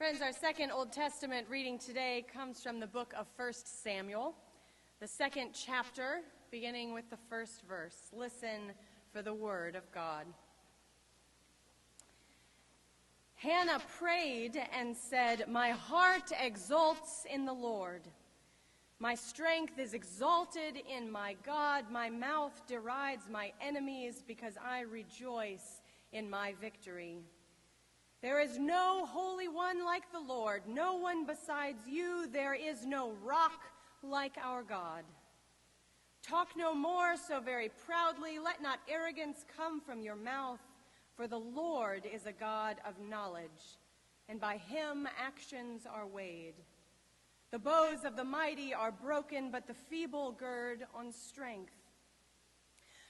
Friends, our second Old Testament reading today comes from the book of 1 Samuel, the second chapter, beginning with the first verse. Listen for the word of God. Hannah prayed and said, "My heart exults in the Lord. My strength is exalted in my God. My mouth derides my enemies because I rejoice in my victory. There is no holy one like the Lord, no one besides you. There is no rock like our God. Talk no more so very proudly. Let not arrogance come from your mouth, for the Lord is a God of knowledge, and by him actions are weighed. The bows of the mighty are broken, but the feeble gird on strength.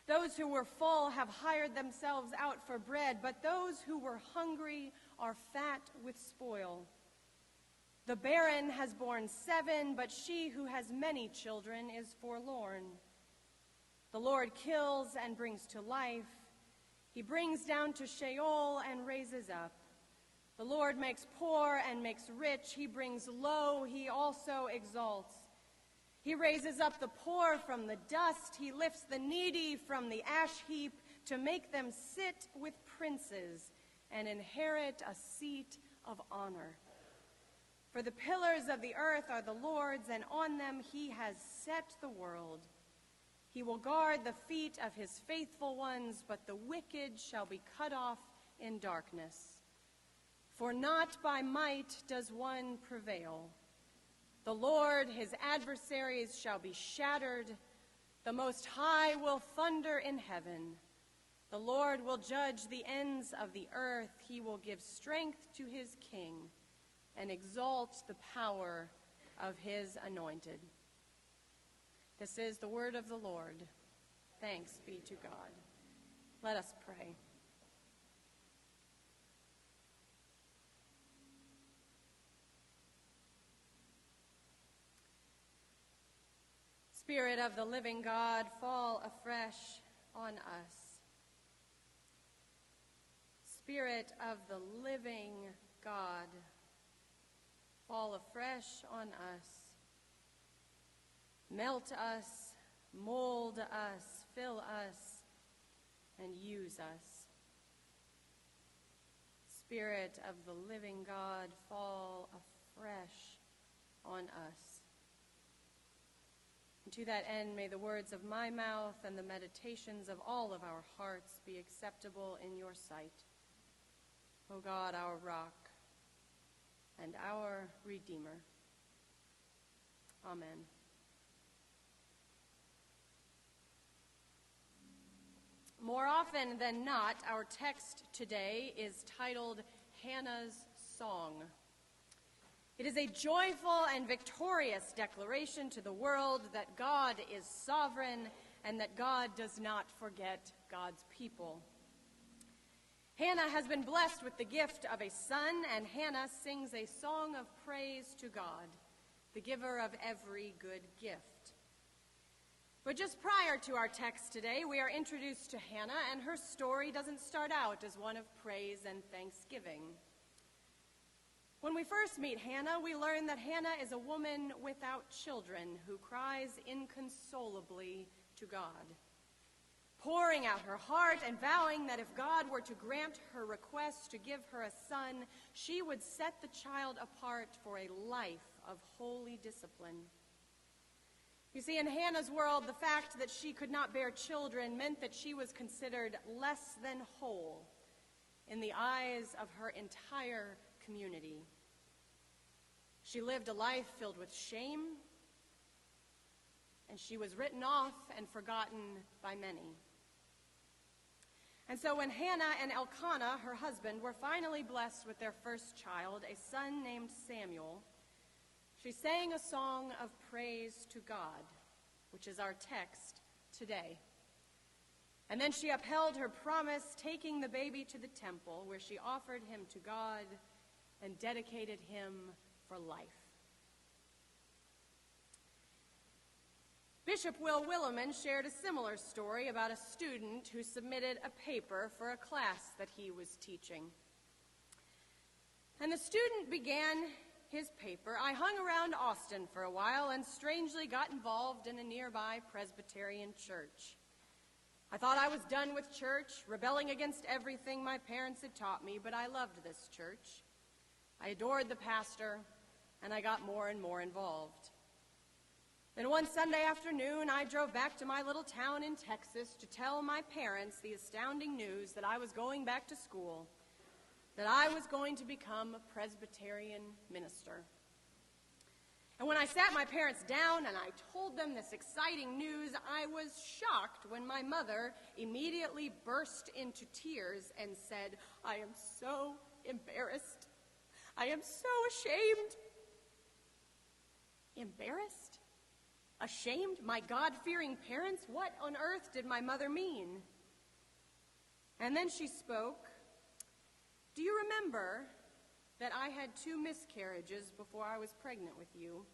Those who were full have hired themselves out for bread, but those who were hungry are fat with spoil. The barren has borne 7, but she who has many children is forlorn. The Lord kills and brings to life. He brings down to Sheol and raises up. The Lord makes poor and makes rich. He brings low. He also exalts. He raises up the poor from the dust. He lifts the needy from the ash heap to make them sit with princes and inherit a seat of honor. For the pillars of the earth are the Lord's, and on them he has set the world. He will guard the feet of his faithful ones, but the wicked shall be cut off in darkness. For not by might does one prevail. The Lord, his adversaries, shall be shattered. The Most High will thunder in heaven. The Lord will judge the ends of the earth. He will give strength to his king and exalt the power of his anointed." This is the word of the Lord. Thanks be to God. Let us pray. Spirit of the living God, fall afresh on us. Spirit of the living God, fall afresh on us. Melt us, mold us, fill us, and use us. Spirit of the living God, fall afresh on us. And to that end, may the words of my mouth and the meditations of all of our hearts be acceptable in your sight, O God, our rock and our Redeemer. Amen. More often than not, our text today is titled Hannah's Song. It is a joyful and victorious declaration to the world that God is sovereign and that God does not forget God's people. Hannah has been blessed with the gift of a son, and Hannah sings a song of praise to God, the giver of every good gift. But just prior to our text today, we are introduced to Hannah, and her story doesn't start out as one of praise and thanksgiving. When we first meet Hannah, we learn that Hannah is a woman without children who cries inconsolably to God, pouring out her heart and vowing that if God were to grant her request to give her a son, she would set the child apart for a life of holy discipline. You see, in Hannah's world, the fact that she could not bear children meant that she was considered less than whole in the eyes of her entire community. She lived a life filled with shame, and she was written off and forgotten by many. And so when Hannah and Elkanah, her husband, were finally blessed with their first child, a son named Samuel, she sang a song of praise to God, which is our text today. And then she upheld her promise, taking the baby to the temple, where she offered him to God and dedicated him for life. Bishop Will Willimon shared a similar story about a student who submitted a paper for a class that he was teaching. And the student began his paper. I hung around Austin for a while and strangely got involved in a nearby Presbyterian church. I thought I was done with church, rebelling against everything my parents had taught me, but I loved this church. I adored the pastor, and I got more and more involved. Then one Sunday afternoon, I drove back to my little town in Texas to tell my parents the astounding news that I was going back to school, that I was going to become a Presbyterian minister. And when I sat my parents down and I told them this exciting news, I was shocked when my mother immediately burst into tears and said, "I am so embarrassed. I am so ashamed." Embarrassed? Ashamed? My God-fearing parents? What on earth did my mother mean? And then she spoke. "Do you remember that I had 2 miscarriages before I was pregnant with you?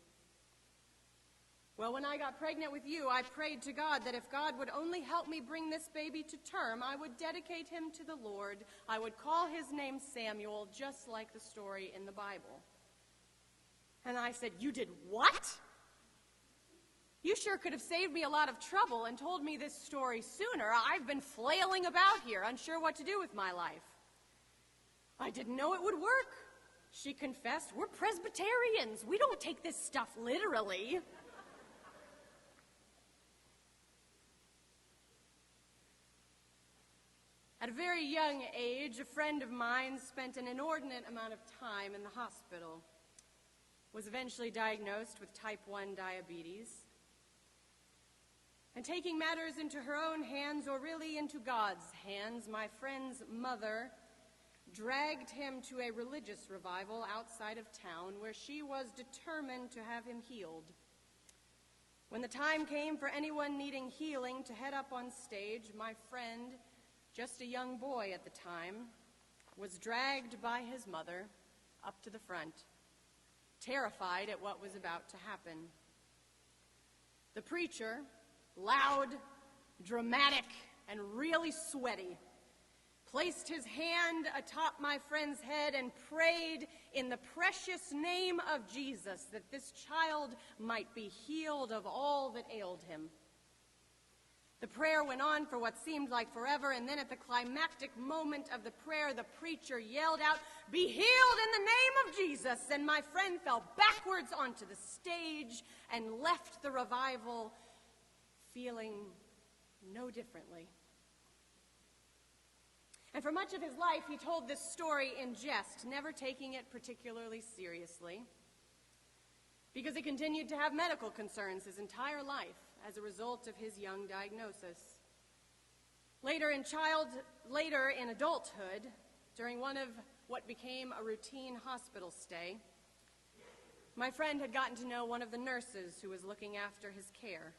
Well, when I got pregnant with you, I prayed to God that if God would only help me bring this baby to term, I would dedicate him to the Lord. I would call his name Samuel, just like the story in the Bible." And I said, "You did what? You sure could have saved me a lot of trouble and told me this story sooner. I've been flailing about here, unsure what to do with my life." "I didn't know it would work," she confessed. "We're Presbyterians. We don't take this stuff literally." At a very young age, a friend of mine spent an inordinate amount of time in the hospital, was eventually diagnosed with type 1 diabetes. And taking matters into her own hands, or really into God's hands, my friend's mother dragged him to a religious revival outside of town where she was determined to have him healed. When the time came for anyone needing healing to head up on stage, my friend, just a young boy at the time, was dragged by his mother up to the front, terrified at what was about to happen. The preacher, loud, dramatic, and really sweaty, placed his hand atop my friend's head and prayed in the precious name of Jesus that this child might be healed of all that ailed him. The prayer went on for what seemed like forever, and then at the climactic moment of the prayer, the preacher yelled out, "Be healed in the name of Jesus!" And my friend fell backwards onto the stage and left the revival feeling no differently. And for much of his life, he told this story in jest, never taking it particularly seriously, because he continued to have medical concerns his entire life as a result of his young diagnosis. Later in adulthood, during one of what became a routine hospital stay, my friend had gotten to know one of the nurses who was looking after his care.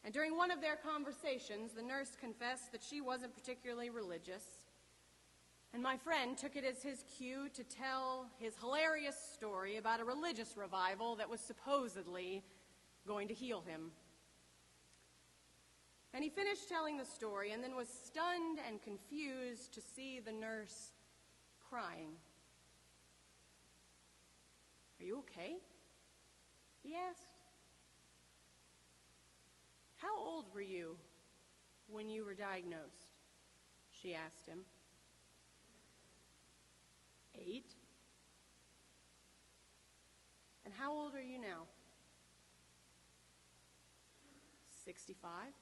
And during one of their conversations, the nurse confessed that she wasn't particularly religious, and my friend took it as his cue to tell his hilarious story about a religious revival that was supposedly going to heal him. And he finished telling the story and then was stunned and confused to see the nurse crying. "Are you okay?" he asked. "How old were you when you were diagnosed?" she asked him. 8. "And how old are you now?" 65.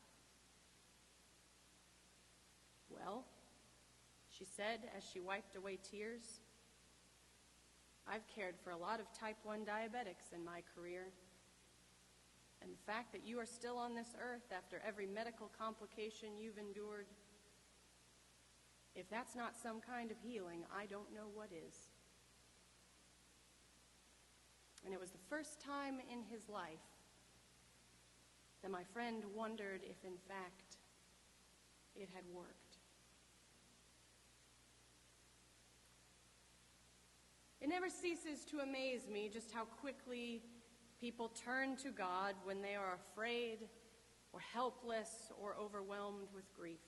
"Well," she said as she wiped away tears, "I've cared for a lot of type 1 diabetics in my career. And the fact that you are still on this earth after every medical complication you've endured, if that's not some kind of healing, I don't know what is." And it was the first time in his life that my friend wondered if, in fact, it had worked. It never ceases to amaze me just how quickly people turn to God when they are afraid or helpless or overwhelmed with grief.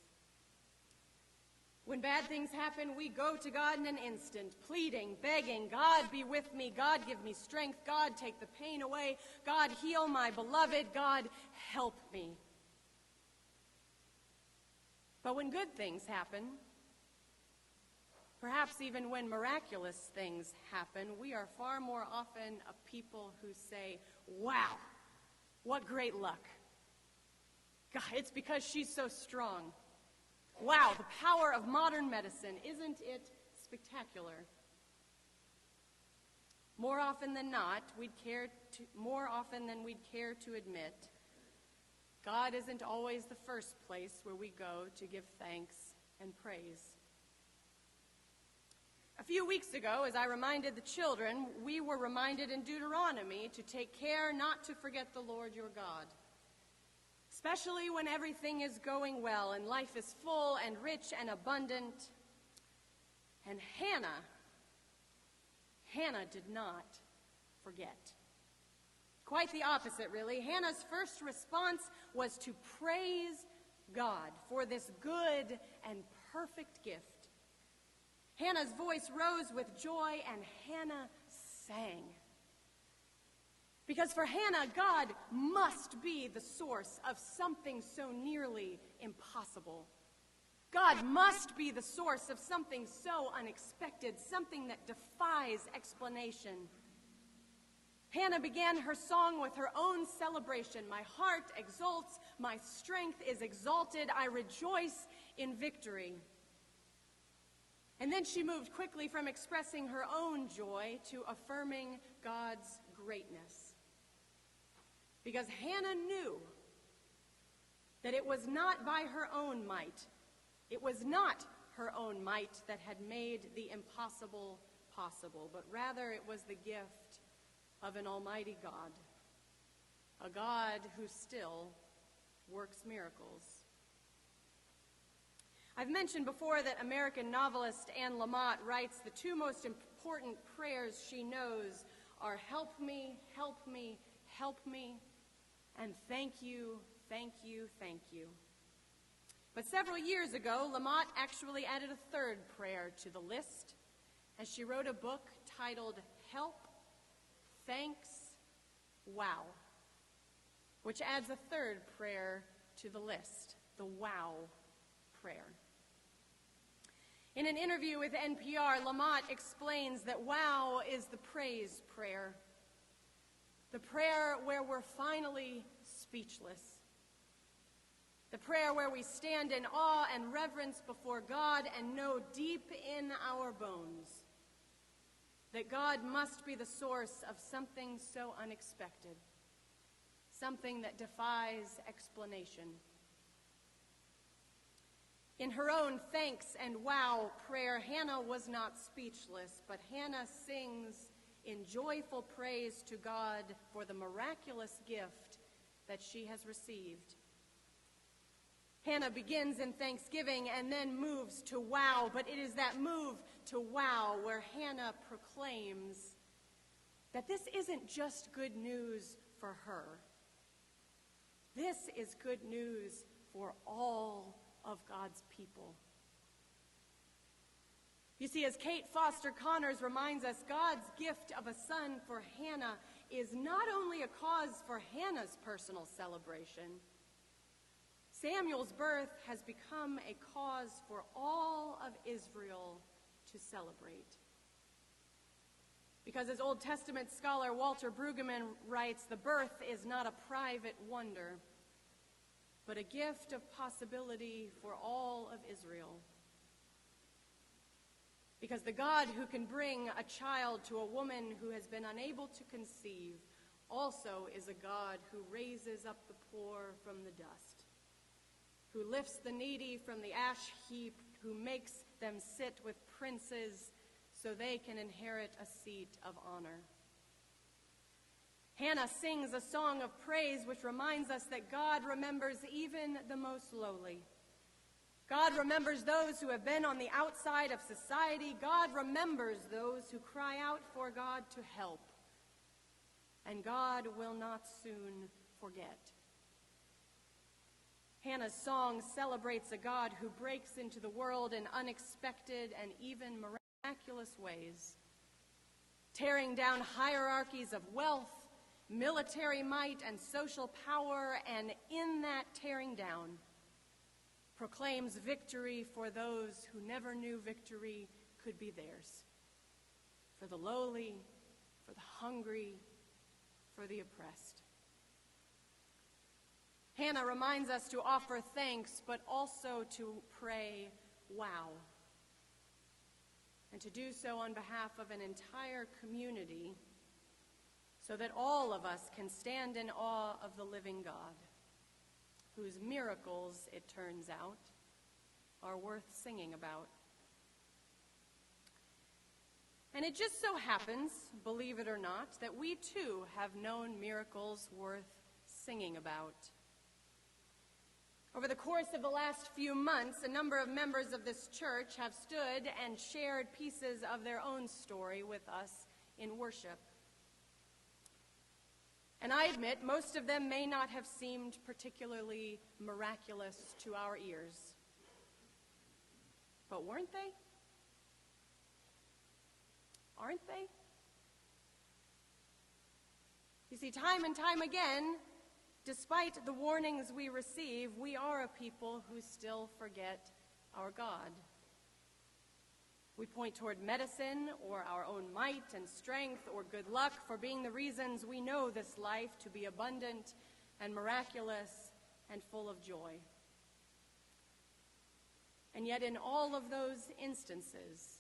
When bad things happen, we go to God in an instant, pleading, begging, God be with me, God give me strength, God take the pain away, God heal my beloved, God help me. But when good things happen, perhaps even when miraculous things happen, we are far more often a people who say, wow, what great luck. God, it's because she's so strong. Wow, the power of modern medicine, isn't it spectacular? More often than we'd care to admit, God isn't always the first place where we go to give thanks and praise. A few weeks ago, as I reminded the children, we were reminded in Deuteronomy to take care not to forget the Lord your God, especially when everything is going well and life is full and rich and abundant. And Hannah did not forget. Quite the opposite, really. Hannah's first response was to praise God for this good and perfect gift. Hannah's voice rose with joy, and Hannah sang. Because for Hannah, God must be the source of something so nearly impossible. God must be the source of something so unexpected, something that defies explanation. Hannah began her song with her own celebration. My heart exults, my strength is exalted, I rejoice in victory. And then she moved quickly from expressing her own joy to affirming God's greatness. Because Hannah knew that it was not by her own might, it was not her own might that had made the impossible possible, but rather it was the gift of an almighty God, a God who still works miracles. I've mentioned before that American novelist Anne Lamott writes the two most important prayers she knows are help me, help me, help me, and thank you, thank you, thank you. But several years ago, Lamott actually added a third prayer to the list as she wrote a book titled Help, Thanks, Wow, which adds a third prayer to the list, the Wow prayer. In an interview with NPR, Lamott explains that wow is the praise prayer, the prayer where we're finally speechless, the prayer where we stand in awe and reverence before God and know deep in our bones that God must be the source of something so unexpected, something that defies explanation. In her own thanks and wow prayer, Hannah was not speechless, but Hannah sings in joyful praise to God for the miraculous gift that she has received. Hannah begins in thanksgiving and then moves to wow, but it is that move to wow where Hannah proclaims that this isn't just good news for her. This is good news for all of God's people. You see, as Kate Foster Connors reminds us, God's gift of a son for Hannah is not only a cause for Hannah's personal celebration. Samuel's birth has become a cause for all of Israel to celebrate. Because as Old Testament scholar Walter Brueggemann writes, the birth is not a private wonder, but a gift of possibility for all of Israel. Because the God who can bring a child to a woman who has been unable to conceive also is a God who raises up the poor from the dust, who lifts the needy from the ash heap, who makes them sit with princes so they can inherit a seat of honor. Hannah sings a song of praise which reminds us that God remembers even the most lowly. God remembers those who have been on the outside of society. God remembers those who cry out for God to help. And God will not soon forget. Hannah's song celebrates a God who breaks into the world in unexpected and even miraculous ways, tearing down hierarchies of wealth, military might, and social power, and in that tearing down, proclaims victory for those who never knew victory could be theirs, for the lowly, for the hungry, for the oppressed. Hannah reminds us to offer thanks, but also to pray, wow, and to do so on behalf of an entire community so that all of us can stand in awe of the living God, whose miracles, it turns out, are worth singing about. And it just so happens, believe it or not, that we too have known miracles worth singing about. Over the course of the last few months, a number of members of this church have stood and shared pieces of their own story with us in worship. And I admit, most of them may not have seemed particularly miraculous to our ears. But weren't they? Aren't they? You see, time and time again, despite the warnings we receive, we are a people who still forget our God. We point toward medicine or our own might and strength or good luck for being the reasons we know this life to be abundant and miraculous and full of joy. And yet in all of those instances,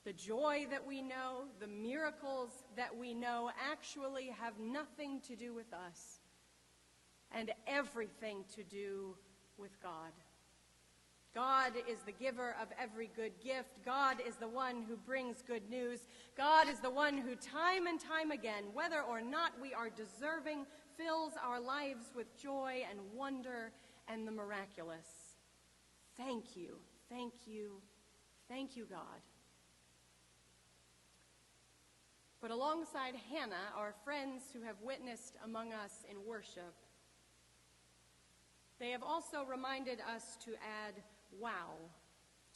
the joy that we know, the miracles that we know actually have nothing to do with us and everything to do with God. God is the giver of every good gift. God is the one who brings good news. God is the one who time and time again, whether or not we are deserving, fills our lives with joy and wonder and the miraculous. Thank you, thank you, thank you, God. But alongside Hannah, our friends who have witnessed among us in worship, they have also reminded us to add wow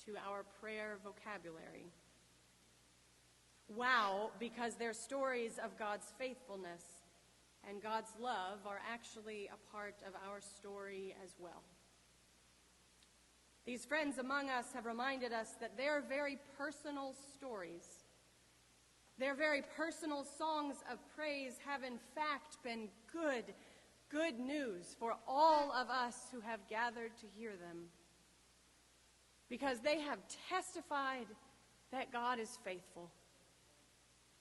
to our prayer vocabulary. Wow, because their stories of God's faithfulness and God's love are actually a part of our story as well. These friends among us have reminded us that their very personal stories, their very personal songs of praise have in fact been good news for all of us who have gathered to hear them, because they have testified that God is faithful.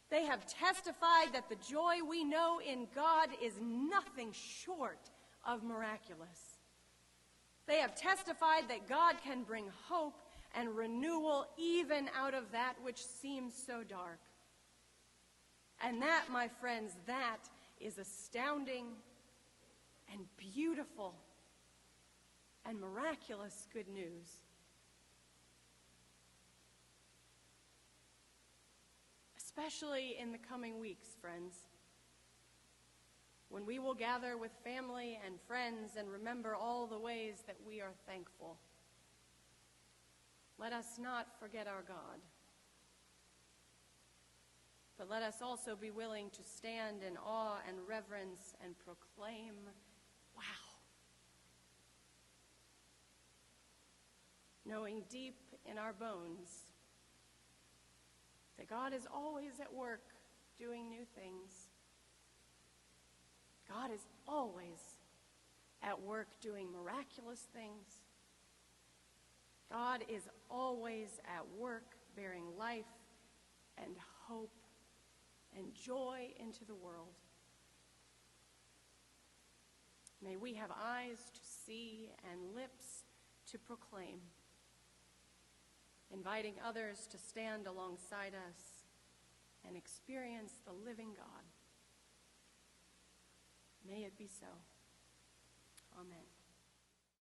They have testified that the joy we know in God is nothing short of miraculous. They have testified that God can bring hope and renewal even out of that which seems so dark. And that, my friends, that is astounding and beautiful and miraculous good news. Especially in the coming weeks, friends, when we will gather with family and friends and remember all the ways that we are thankful. Let us not forget our God, but let us also be willing to stand in awe and reverence and proclaim, wow. Knowing deep in our bones that God is always at work doing new things. God is always at work doing miraculous things. God is always at work bearing life and hope and joy into the world. May we have eyes to see and lips to proclaim, inviting others to stand alongside us and experience the living God. May it be so. Amen.